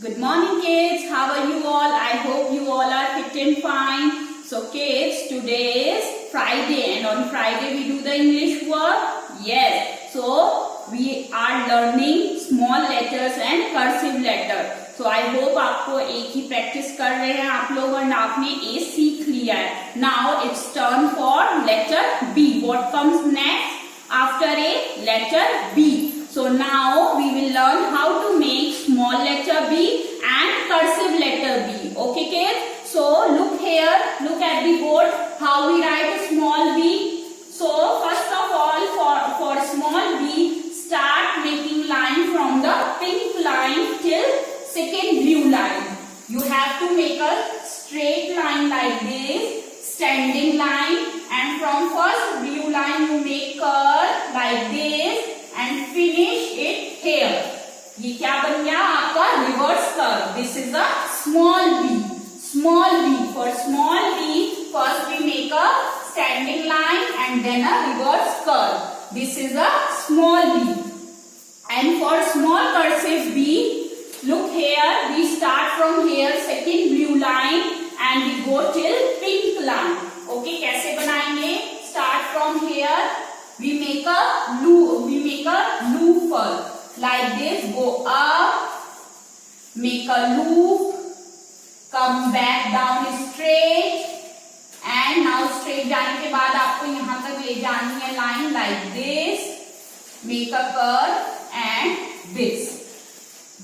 Good morning kids, how are you all? I hope you all are fit and fine. So kids, today is Friday and on Friday we do the English work. Yes, so we are learning small letters and cursive letter. So I hope आपको एक ही practice कर रहे हैं आप लोग और आपने A सीख लिया है. Now it's turn for letter B. What comes next after A? Letter B. So now we will learn how to make small letter B and cursive letter B. Okay kids? So look here, look at the board how we write a small b. So first of all for small b, start making line from the pink line till second blue line. You have to make a straight line like this, standing line, and from first blue line you make curve like this and finish it here. ये क्या बन गया आपका reverse curve. This is a small b. Small b. For small b, first we make a standing line and then a reverse curve. This is a small b. And for small cursive b, look here. We start from here second blue line and we go till pink line. Okay, कैसे बनाएंगे? Start from here. We make a loop. We make a loop first. Like this. Go up. Make a loop. Come back down straight. And now straight जाने के बाद आपको यहाँ तक ले जानी है line like this. Make a curve and this.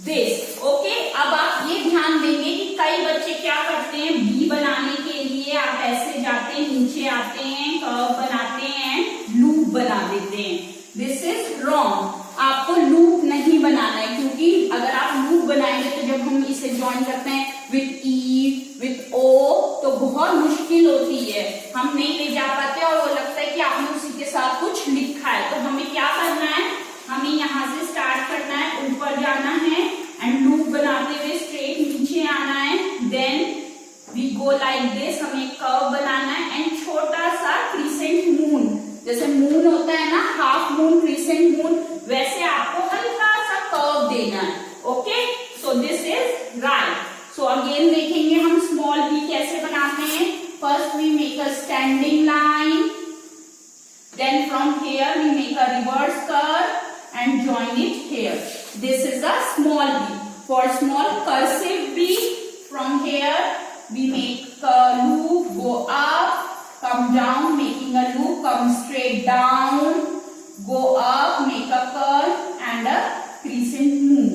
Okay. अब आप ये ध्यान देंगे कि कई बच्चे क्या करते हैं B बनाने के लिए आप ऐसे जाते हैं नीचे आते हैं कर्व बनाते हैं लूप बना देते हैं. This is wrong. आपको लूप नहीं बनाना है क्योंकि अगर आप लूप बनाएंगे तो जब हम इसे ज्वाइन करते हैं विथ ई विथ ओ तो बहुत मुश्किल होती है, हम नहीं ले जा पाते और वो लगता है कि आपने उसी के साथ कुछ लिखा है. तो हमें क्या करना है, हमें यहाँ से स्टार्ट करना है, ऊपर जाना है एंड लूप बनाते हुए स्ट्रेट नीचे आना है. Then we go like this. हमें कर्व बनाना है एंड छोटा सा क्रिसेंट मून, जैसे मून होता है ना, हाफ मून क्रिसेंट मून, वैसे आपको हल्का सा कर्व देना है. Okay, so this is right. So again देखेंगे हम स्मॉल बी कैसे बनाते हैं. First we make a standing line, then from here we make a reverse curve and join it here. This is a small b. For small cursive b, from here we make a loop, go up, come down, making a loop, come straight down, go up, make a curve and a crescent moon.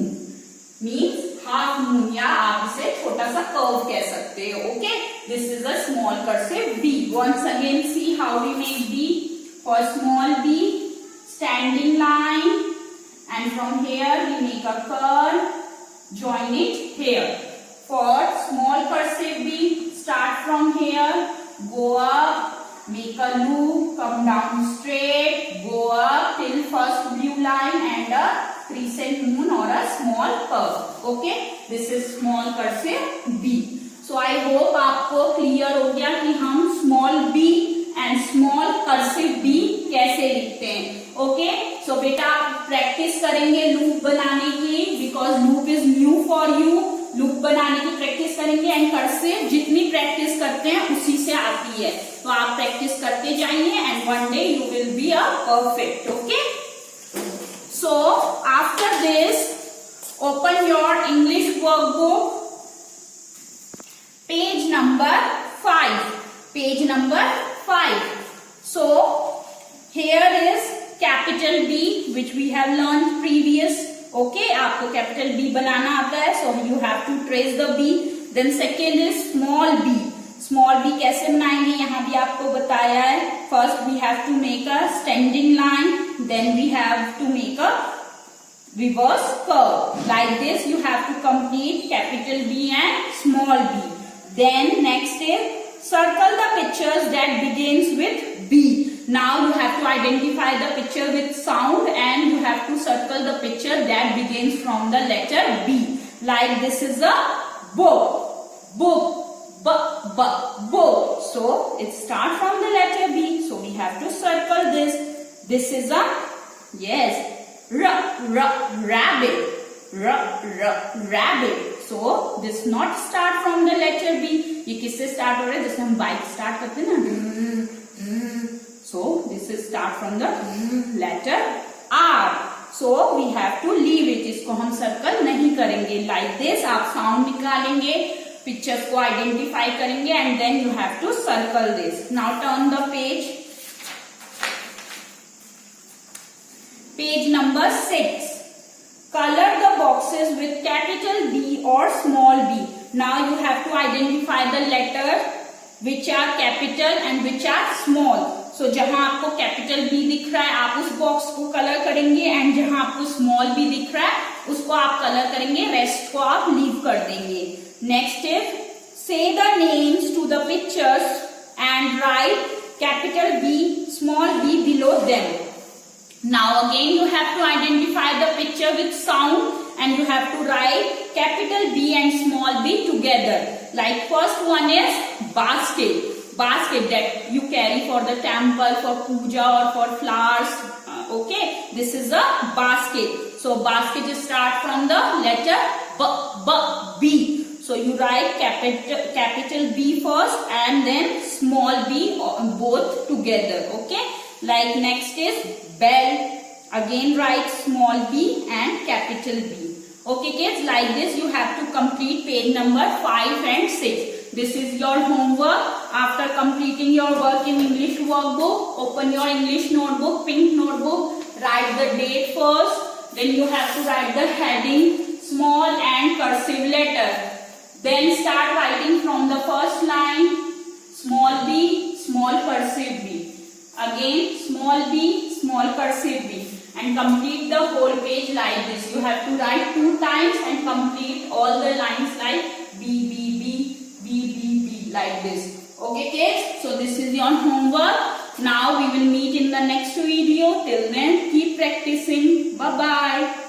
Means half moon या आप इसे छोटा सा curve कह सकते हो. Okay, this is a small cursive b. Once again see how we make b. For small b, standing line and from here we make a curve, join it here. For small cursive b, start from here, go up, make a loop, come down straight, go up till first blue line and a crescent moon or a small curve. Okay, this is small cursive b. So I hope आपको clear हो गया कि हम small b and small cursive b कैसे लिखते हैं. Okay, सो बेटा आप प्रैक्टिस करेंगे लूप बनाने की, because loop is new for you. Loop बनाने की प्रैक्टिस करेंगे एंड कर्सिव जितनी प्रैक्टिस करते हैं उसी से आती है. तो आप प्रैक्टिस करते जाइए and one day you will be a perfect. Okay, so after this open your English workbook, page number 5. Page number 5. So here is capital B which we have learned previous. Okay, आपको capital B बनाना आता है, so you have to trace the B. Then second is small b. Small b कैसे बनाएंगे यहाँ भी आपको बताया है. First we have to make a standing line, then we have to make a reverse curve. Like this you have to complete capital B and small b. Then next is circle the pictures that begins with B. Now you have to identify the picture with sound and you have to circle the picture that begins from the letter B. Like this is a book. Book. Book. So it starts from the letter B. So we have to circle this. This is a, yes, rabbit. Rabbit. So this not start from the letter B. ये किससे start हो रहा है? जैसे हम bike start करते हैं ना. So this is start from the letter R. So we have to leave it. इसको हम circle नहीं करेंगे. Like this आप sound निकालेंगे, pictures को identify करेंगे and then you have to circle this. Now turn the page. Page number 6. Color the boxes with capital B or small b. Now you have to identify the letters which are capital and which are small. So जहां आपको capital B दिख रहा है आप उस box को colour करेंगे and जहां आपको small b दिख रहा है उसको आप कलर करेंगे, रेस्ट को आप लीव कर देंगे. Next is say the names to the pictures and write capital B, small b below them. Now again you have to identify the picture with sound and you have to write capital B and small b together. Like first one is basket. Basket that you carry for the temple, for puja or for flowers. Okay, this is a basket. So basket start from the letter B. So you write capital B first and then small b both together. Okay. Like next is bell. Again write small b and capital B. Okay kids, like this you have to complete page number 5 and 6. This is your homework. After completing your work in English workbook, open your English notebook, pink notebook, write the date first. Then you have to write the heading, small and cursive letter. Then start writing from the first line, small b, small cursive b. Again small b, small cursive b, and complete the whole page like this. You have to write 2 times and complete all the lines like B, B, B, B, B, B like this. Okay kids, so this is your homework. Now we will meet in the next video. Till then keep practicing. Bye bye.